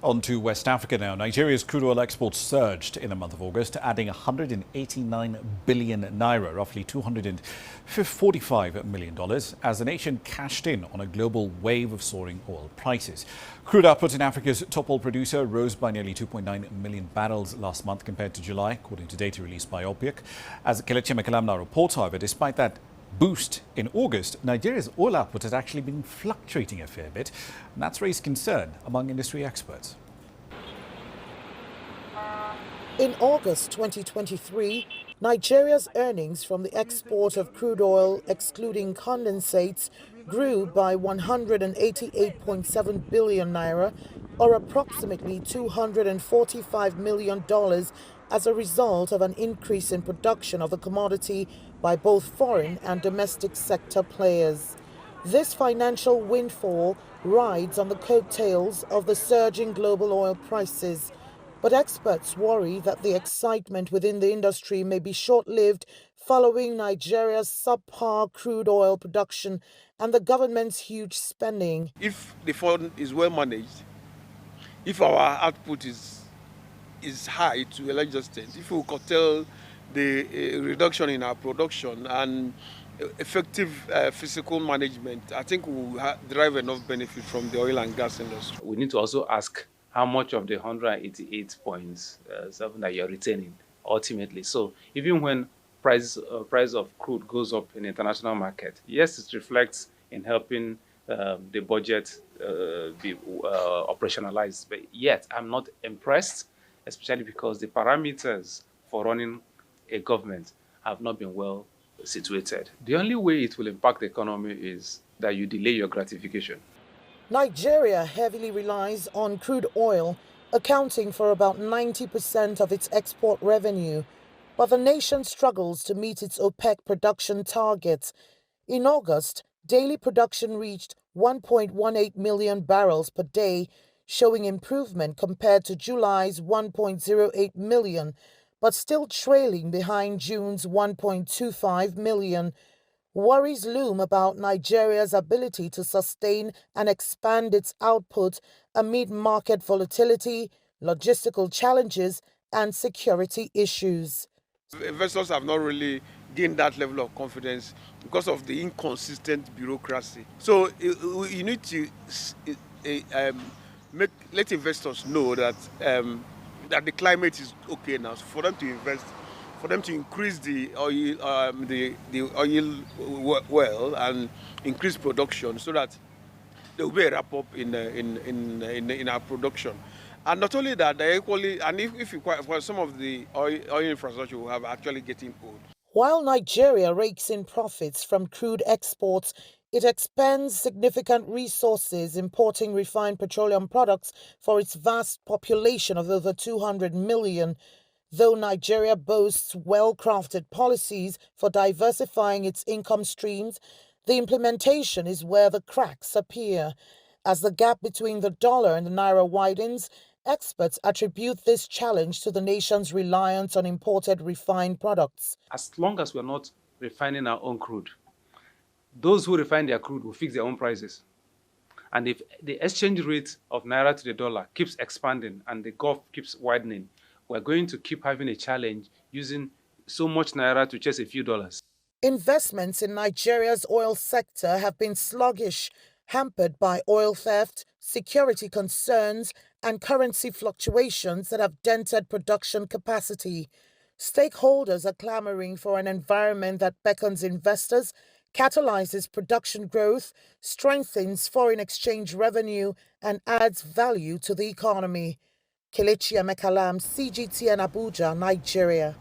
On to West Africa now. Nigeria's crude oil exports surged in the month of August, adding 189 billion naira, roughly $245 million, as the nation cashed in on a global wave of soaring oil prices. Crude output in Africa's top oil producer rose by nearly 2.9 million barrels last month compared to July, according to data released by OPEC. As Kelechi Mekalamna reports, however, despite that boost in August, Nigeria's oil output has actually been fluctuating a fair bit, and that's raised concern among industry experts. In August 2023, Nigeria's earnings from the export of crude oil, excluding condensates, grew by 188.7 billion naira, or approximately $245 million, as a result of an increase in production of the commodity by both foreign and domestic sector players. This financial windfall rides on the coattails of the surging global oil prices. But experts worry that the excitement within the industry may be short-lived following Nigeria's subpar crude oil production and the government's huge spending. If the fund is well managed, if our output is high to a large extent, if we curtail the reduction in our production and effective physical management, I think we will derive enough benefit from the oil and gas industry. We need to also ask how much of the 188.7 that you're retaining ultimately. So even when price of crude goes up in the international market, yes, it reflects in helping the budget be operationalized. But yet, I'm not impressed, especially because the parameters for running a government have not been well situated. The only way it will impact the economy is that you delay your gratification. Nigeria heavily relies on crude oil, accounting for about 90% of its export revenue, but the nation struggles to meet its OPEC production targets. In August, daily production reached 1.18 million barrels per day, showing improvement compared to July's 1.08 million, but still trailing behind June's 1.25 million. Worries loom about Nigeria's ability to sustain and expand its output amid market volatility, logistical challenges, and security issues. Investors have not really gained that level of confidence because of the inconsistent bureaucracy. So you need to let investors know that that the climate is okay now, so for them to invest, for them to increase the oil well and increase production, so that there will be a wrap up in our production. And not only that, they equally, and if you quite, some of the oil infrastructure will have actually getting old. While Nigeria rakes in profits from crude exports, it expends significant resources importing refined petroleum products for its vast population of over 200 million. Though Nigeria boasts well-crafted policies for diversifying its income streams, the implementation is where the cracks appear. As the gap between the dollar and the naira widens, experts attribute this challenge to the nation's reliance on imported refined products. As long as we're not refining our own crude, those who refine their crude will fix their own prices. And if the exchange rate of naira to the dollar keeps expanding and the gulf keeps widening, we're going to keep having a challenge using so much naira to chase a few dollars. Investments in Nigeria's oil sector have been sluggish, hampered by oil theft, security concerns, and currency fluctuations that have dented production capacity. Stakeholders are clamoring for an environment that beckons investors, catalyzes production growth, strengthens foreign exchange revenue, and adds value to the economy. Kelechi Mekalam, CGTN Abuja, Nigeria.